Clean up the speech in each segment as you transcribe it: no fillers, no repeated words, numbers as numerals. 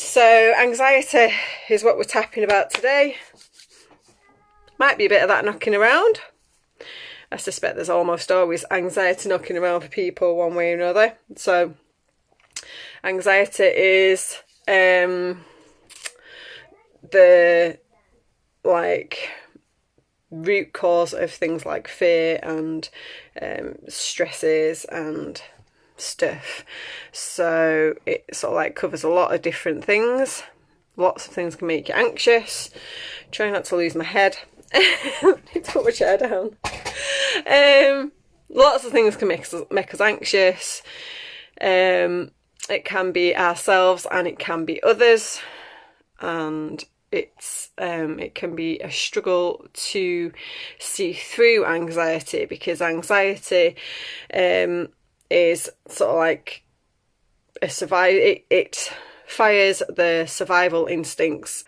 So anxiety is what we're tapping about today. Might be a bit of that knocking around. I suspect there's almost always anxiety knocking around for people one way or another. So anxiety is the root cause of things like fear and stresses and stuff. So it sort of like covers a lot of different things. Lots of things can make you anxious. Try not to lose my head. Need to put my chair down. Lots of things can make us anxious. It can be ourselves and it can be others, and it can be a struggle to see through anxiety, because anxiety is sort of like a it fires the survival instincts,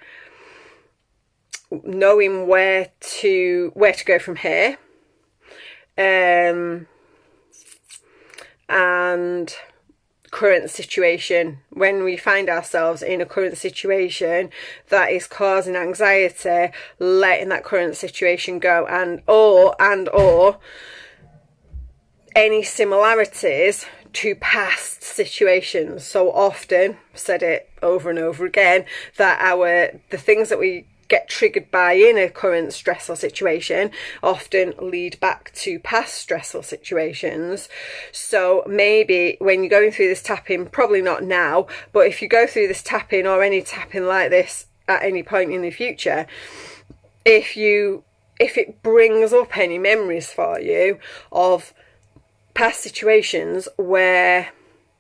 knowing where to go from here, and current situation. When we find ourselves in a current situation that is causing anxiety, letting that current situation go, and or any similarities to past situations. So often, I've said it over and over again, that the things that we get triggered by in a current stressful situation often lead back to past stressful situations. So maybe when you're going through this tapping, probably not now, but if you go through this tapping or any tapping like this at any point in the future, if it brings up any memories for you of past situations where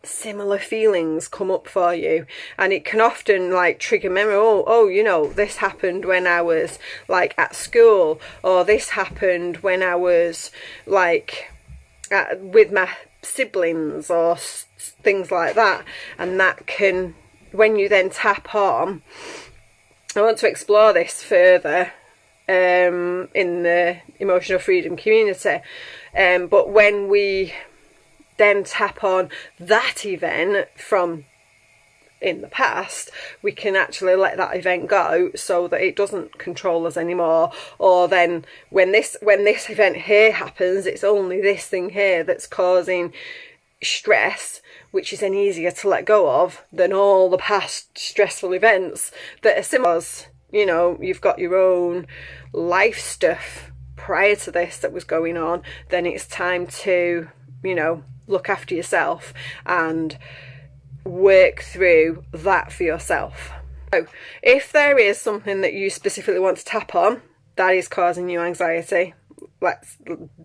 similar feelings come up for you, and it can often like trigger memory. This happened when I was like at school, or this happened when I was like with my siblings, or things like that. And that can, when you then tap on, I want to explore this further in the emotional freedom community, but when we then tap on that event from in the past, we can actually let that event go so that it doesn't control us anymore. Or then when this event here happens, it's only this thing here that's causing stress, which is then easier to let go of than all the past stressful events that are similar. You've got your own life stuff prior to this that was going on, then it's time to look after yourself and work through that for yourself. So if there is something that you specifically want to tap on that is causing you anxiety, let's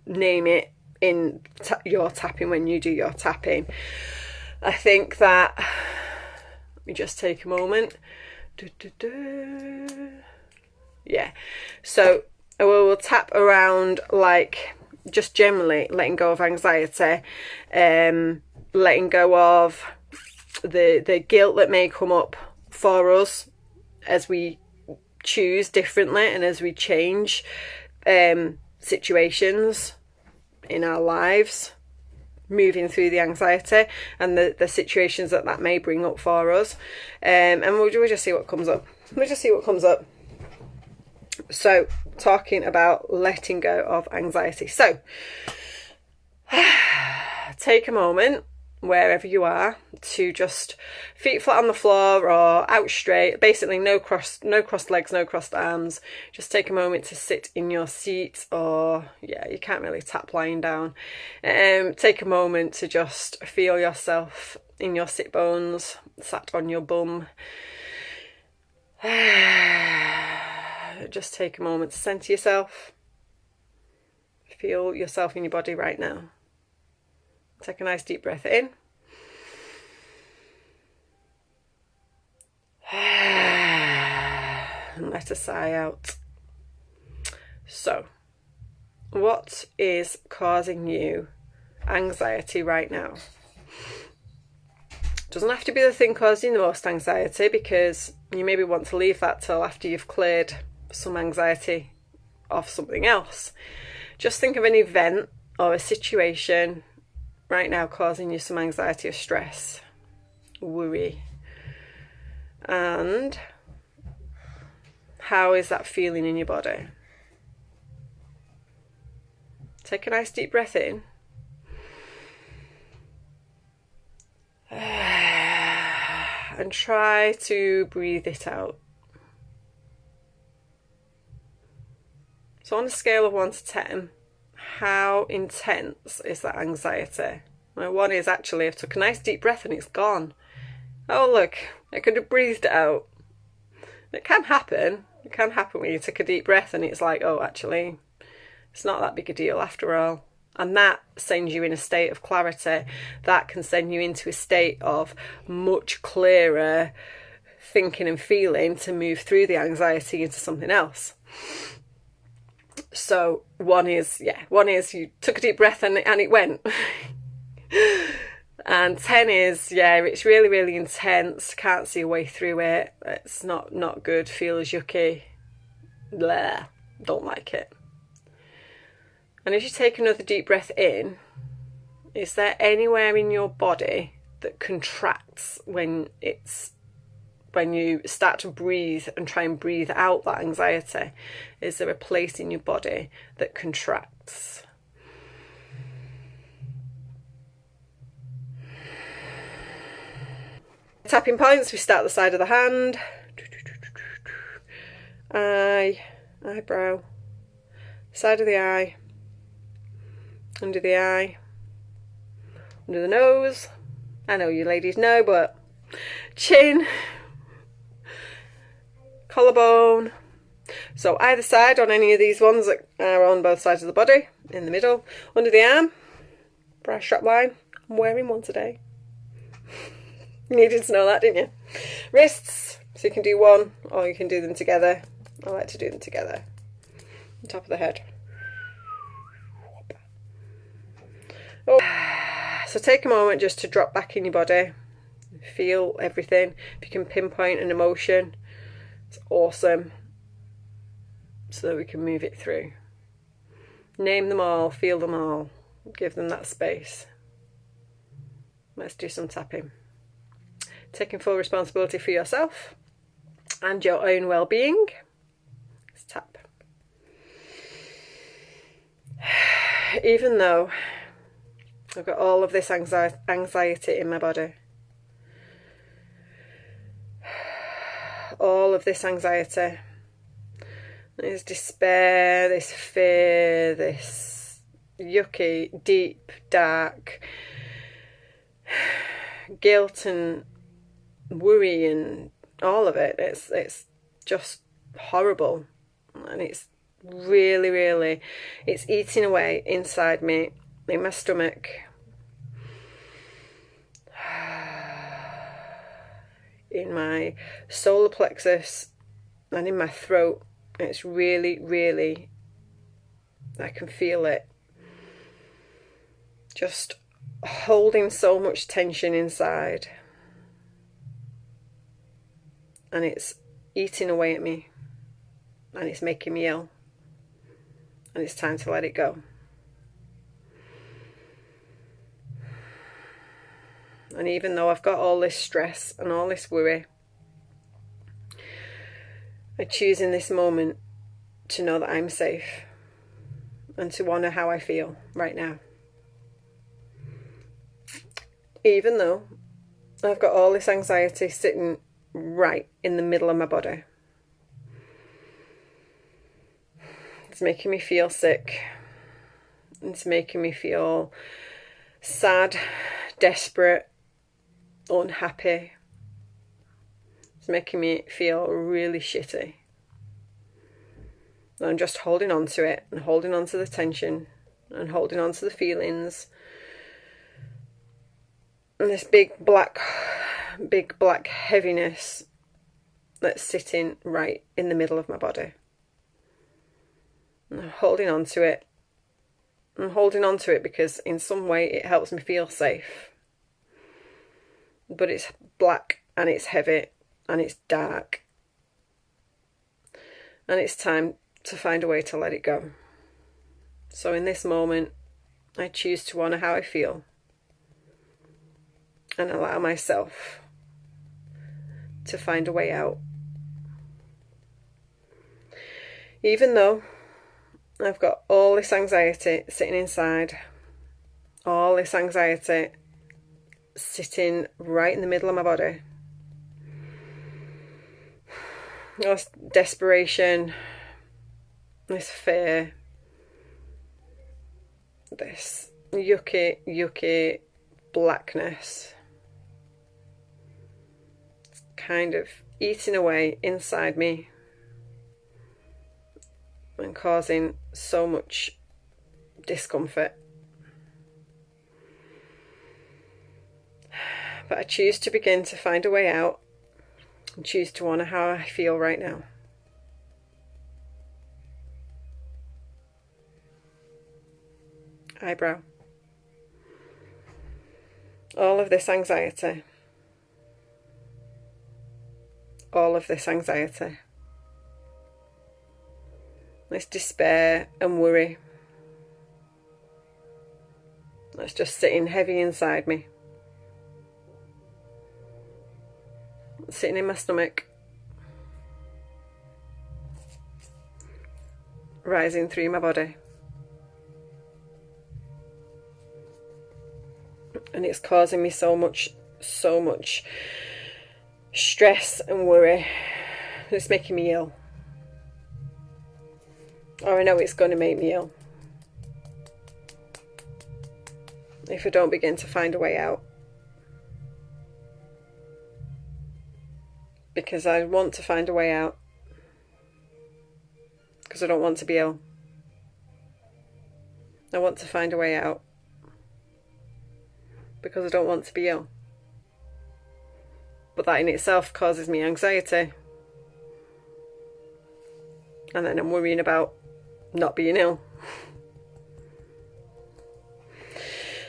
name it in your tapping when you do your tapping. I think that, let me just take a moment. Yeah, so we'll tap around like just generally letting go of anxiety, letting go of the guilt that may come up for us as we choose differently and as we change situations in our lives, moving through the anxiety and the situations that may bring up for us, and we'll just see what comes up. So, talking about letting go of anxiety. So, take a moment wherever you are to just feet flat on the floor or out straight, basically no crossed legs, no crossed arms. Just take a moment to sit in your seat, or you can't really tap lying down. Take a moment to just feel yourself in your sit bones, sat on your bum. Just take a moment to centre yourself. Feel yourself in your body right now. Take a nice deep breath in. And let a sigh out. So, what is causing you anxiety right now? Doesn't have to be the thing causing the most anxiety, because you maybe want to leave that till after you've cleared some anxiety of something else. Just think of an event or a situation right now causing you some anxiety or stress, worry, And how is that feeling in your body? Take a nice deep breath in. And try to breathe it out. So on a scale of 1 to 10, how intense is that anxiety? Well, 1 is actually I've took a nice deep breath and it's gone. Oh look, I could have breathed it out. It can happen. It can happen when you take a deep breath and it's like, oh, actually, it's not that big a deal after all. And that sends you in a state of clarity. That can send you into a state of much clearer thinking and feeling to move through the anxiety into something else. So 1 is you took a deep breath and it went. And 10 is, it's really, really intense. Can't see a way through it. It's not good. Feels yucky. Blah. Don't like it. And as you take another deep breath in, is there anywhere in your body that contracts when you start to breathe and try and breathe out that anxiety? Is there a place in your body that contracts? Tapping points, we start at the side of the hand. Eye, eyebrow, side of the eye, under the eye, under the nose. I know you ladies know, but chin, collarbone. So either side on any of these ones that are on both sides of the body, in the middle, under the arm, bra strap line. I'm wearing one today. You needed to know that, didn't you? Wrists, so you can do one or you can do them together. I like to do them together. On top of the head. Oh. So take a moment just to drop back in your body. Feel everything. If you can pinpoint an emotion, it's awesome. So that we can move it through. Name them all, feel them all. Give them that space. Let's do some tapping. Taking full responsibility for yourself and your own well-being. Let's tap. Even though I've got all of this anxiety in my body, all of this anxiety, this despair, this fear, this yucky, deep, dark guilt and worry and all of it, it's just horrible, and it's really, really, it's eating away inside me, in my stomach, in my solar plexus and in my throat. It's really, really, I can feel it just holding so much tension inside. And it's eating away at me. And it's making me ill. And it's time to let it go. And even though I've got all this stress and all this worry, I choose in this moment to know that I'm safe and to honour how I feel right now. Even though I've got all this anxiety sitting right in the middle of my body. It's making me feel sick. It's making me feel sad, desperate, unhappy. It's making me feel really shitty. And I'm just holding on to it and holding on to the tension and holding on to the feelings. And this big black heaviness that's sitting right in the middle of my body. And I'm holding on to it. I'm holding on to it because in some way it helps me feel safe. But it's black and it's heavy and it's dark. And it's time to find a way to let it go. So in this moment, I choose to honour how I feel and allow myself to find a way out. Even though I've got all this anxiety sitting inside, all this anxiety sitting right in the middle of my body, this desperation, this fear, this yucky blackness, it's kind of eating away inside me and causing so much discomfort. But I choose to begin to find a way out and choose to honour how I feel right now. Eyebrow. All of this anxiety. All of this anxiety. This despair and worry. That's just sitting heavy inside me. Sitting in my stomach. Rising through my body. And it's causing me so much stress and worry. It's making me ill. Or I know it's going to make me ill if I don't begin to find a way out. Because I want to find a way out. Because I don't want to be ill. I want to find a way out. Because I don't want to be ill. But that in itself causes me anxiety. And then I'm worrying about not being ill.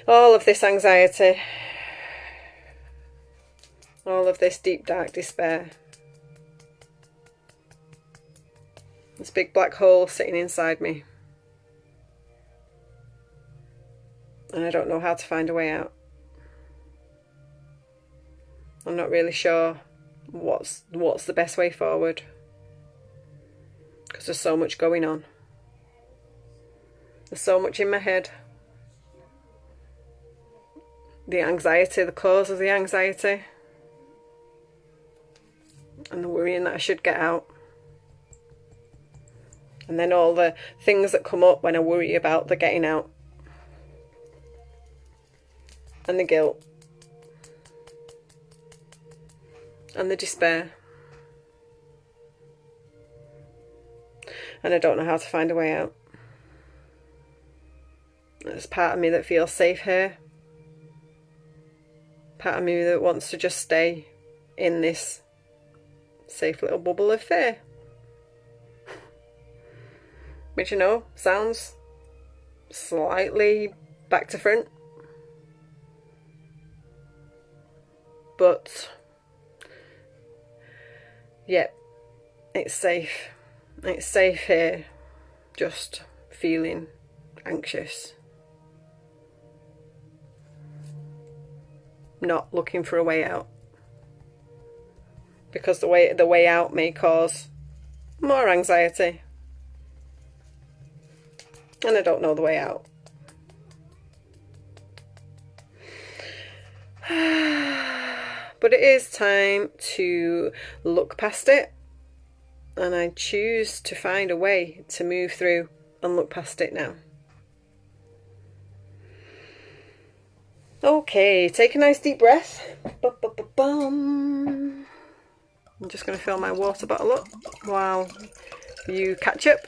All of this anxiety. All of this deep, dark despair. This big black hole sitting inside me. And I don't know how to find a way out. I'm not really sure what's the best way forward. Because there's so much going on. There's so much in my head. The anxiety, the cause of the anxiety. And the worrying that I should get out. And then all the things that come up when I worry about the getting out. And the guilt. And the despair. And I don't know how to find a way out. There's part of me that feels safe here. Part of me that wants to just stay in this safe little bubble of fear. Which, you know, sounds slightly back to front. But, yep, it's safe. It's safe here, just feeling anxious. Not looking for a way out. Because the way out may cause more anxiety. And I don't know the way out. But it is time to look past it. And I choose to find a way to move through and look past it now. Okay, take a nice deep breath. I'm just going to fill my water bottle up while you catch up.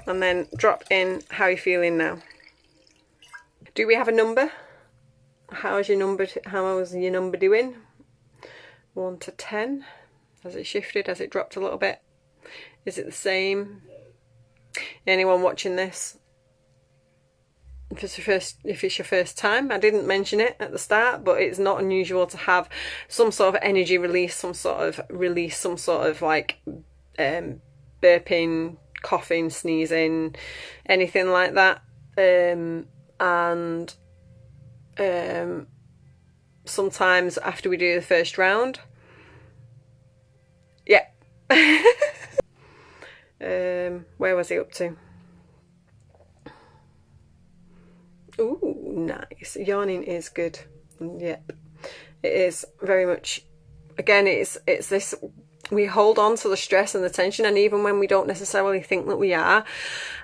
And then drop in how you're feeling now. Do we have a number? How's your number doing? 1 to 10. Has it shifted? Has it dropped a little bit? Is it the same? Anyone watching this? If it's your first time, I didn't mention it at the start, but it's not unusual to have some sort of energy release, some sort of like burping, coughing, sneezing, anything like that. Sometimes after we do the first round, Yeah. Where was he up to? Ooh, nice. Yawning is good. Yep. It is very much, again, it's this, we hold on to the stress and the tension, and even when we don't necessarily think that we are,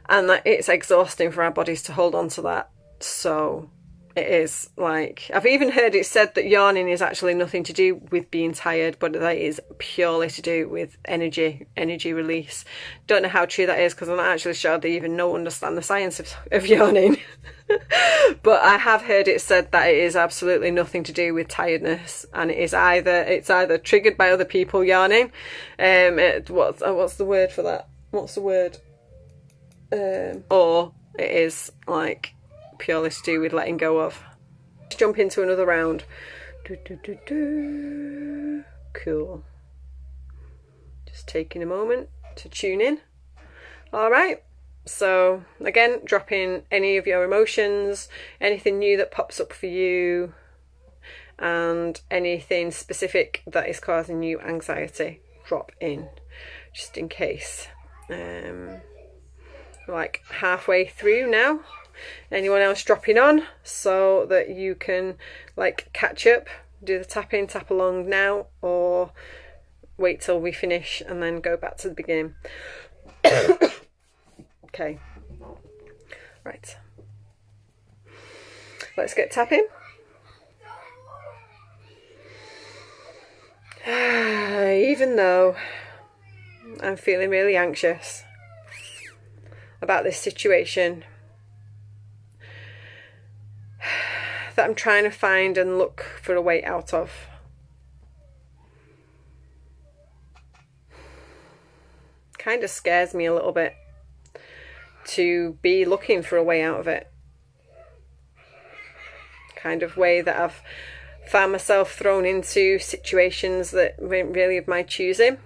and that it's exhausting for our bodies to hold on to that. So it is, like, I've even heard it said that yawning is actually nothing to do with being tired, but that is purely to do with energy release. Don't know how true that is, because I'm not actually sure they even understand the science of yawning. But I have heard it said that it is absolutely nothing to do with tiredness, and it's either triggered by other people yawning. What's the word for that? What's the word? Or it is like purely to do with letting go of. Let's jump into another round. Cool. Just taking a moment to tune in. All right. So again, drop in any of your emotions, anything new that pops up for you, and anything specific that is causing you anxiety. Drop in, just in case. Like halfway through now. Anyone else dropping on so that you can like catch up, do the tap in, tap along now, or wait till we finish and then go back to the beginning. Okay, right, let's get tapping. Even though I'm feeling really anxious about this situation that I'm trying to find and look for a way out of, kind of scares me a little bit to be looking for a way out of it. Kind of way that I've found myself thrown into situations that weren't really of my choosing.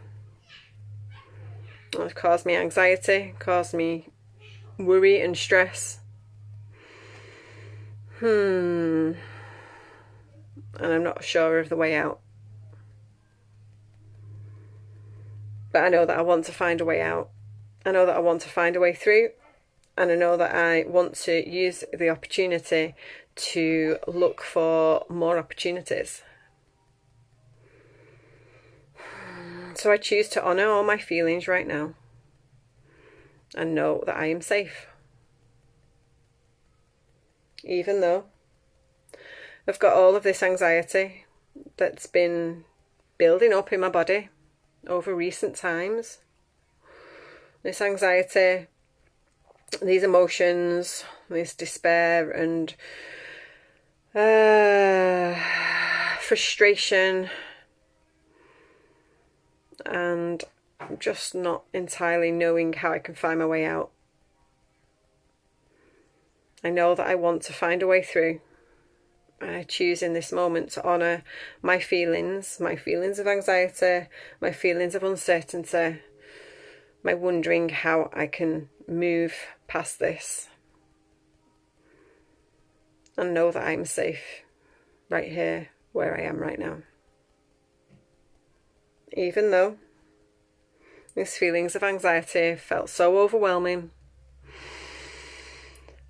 It's caused me anxiety, caused me worry and stress. And I'm not sure of the way out. But I know that I want to find a way out. I know that I want to find a way through. And I know that I want to use the opportunity to look for more opportunities. So I choose to honour all my feelings right now and know that I am safe. Even though I've got all of this anxiety that's been building up in my body over recent times. This anxiety, these emotions, this despair and frustration, and just not entirely knowing how I can find my way out. I know that I want to find a way through. I choose in this moment to honour my feelings of anxiety, my feelings of uncertainty, my wondering how I can move past this, and know that I'm safe right here where I am right now. Even though these feelings of anxiety felt so overwhelming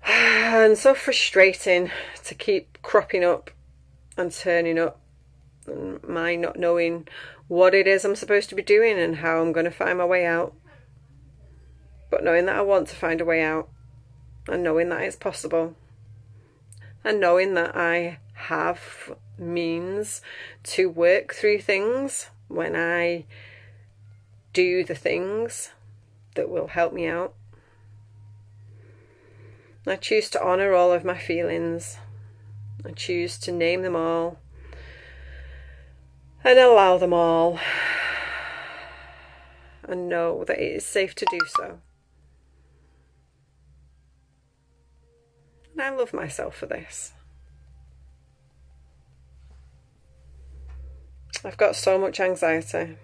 and so frustrating to keep cropping up and turning up, and my not knowing what it is I'm supposed to be doing and how I'm going to find my way out. But knowing that I want to find a way out, and knowing that it's possible, and knowing that I have means to work through things when I do the things that will help me out. I choose to honour all of my feelings. I choose to name them all and allow them all, and know that it is safe to do so. And I love myself for this. I've got so much anxiety.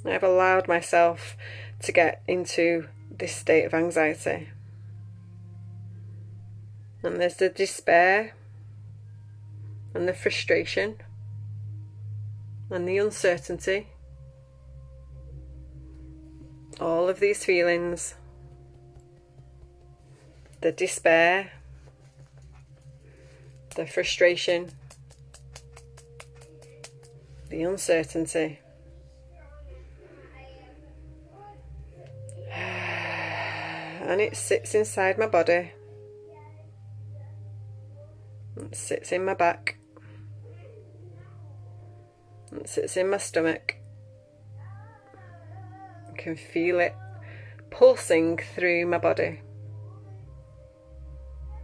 I've allowed myself to get into this state of anxiety. And there's the despair and the frustration. and the uncertainty, all of these feelings, the despair, the frustration, the uncertainty, and it sits inside my body, it sits in my back, it sits in my stomach. I can feel it pulsing through my body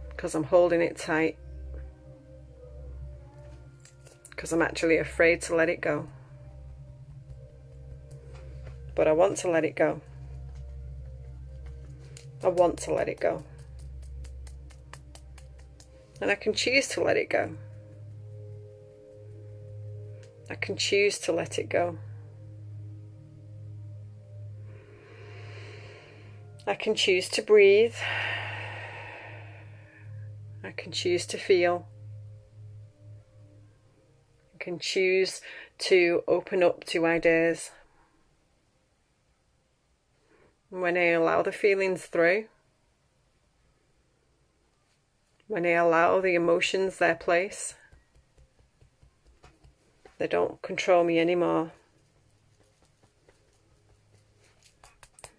because I'm holding it tight, because I'm actually afraid to let it go. But I want to let it go. I want to let it go. And I can choose to let it go. I can choose to let it go. I can choose to breathe. I can choose to feel. I can choose to open up to ideas. When I allow the feelings through, when I allow the emotions their place, they don't control me anymore.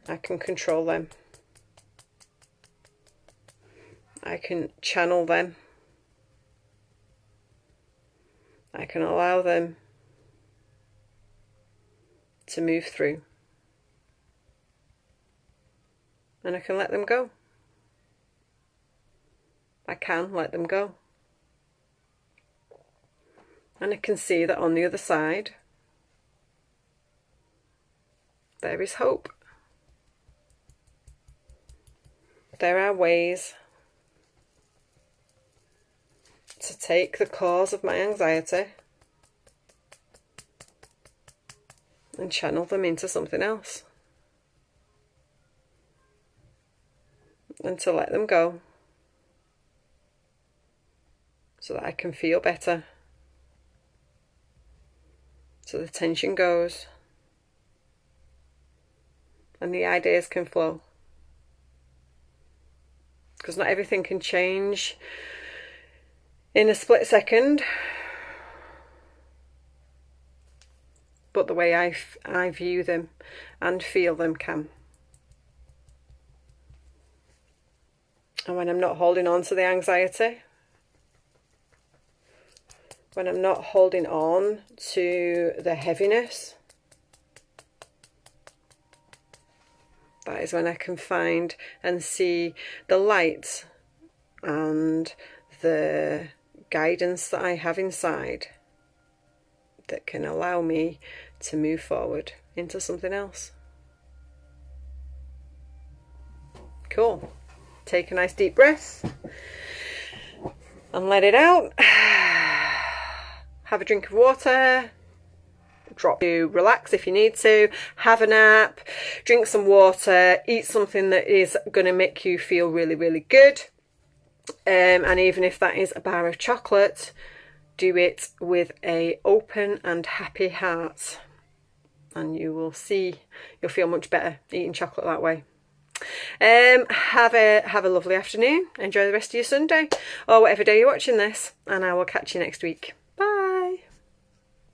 I can control them. I can channel them. I can allow them to move through. And I can let them go. I can let them go. And I can see that on the other side, there is hope. There are ways to take the cause of my anxiety and channel them into something else. And to let them go so that I can feel better. So the tension goes and the ideas can flow. Because not everything can change in a split second, but the way I view them and feel them can. And when I'm not holding on to the anxiety, when I'm not holding on to the heaviness, that is when I can find and see the light and the guidance that I have inside that can allow me to move forward into something else. Cool. Take a nice deep breath and let it out. Have a drink of water. Drop to relax if you need to. Have a nap. Drink some water. Eat something that is going to make you feel really, really good. And even if that is a bar of chocolate, do it with an open and happy heart. And you will see, you'll feel much better eating chocolate that way. Have a lovely afternoon. Enjoy the rest of your Sunday or whatever day you're watching this, and I will catch you next week.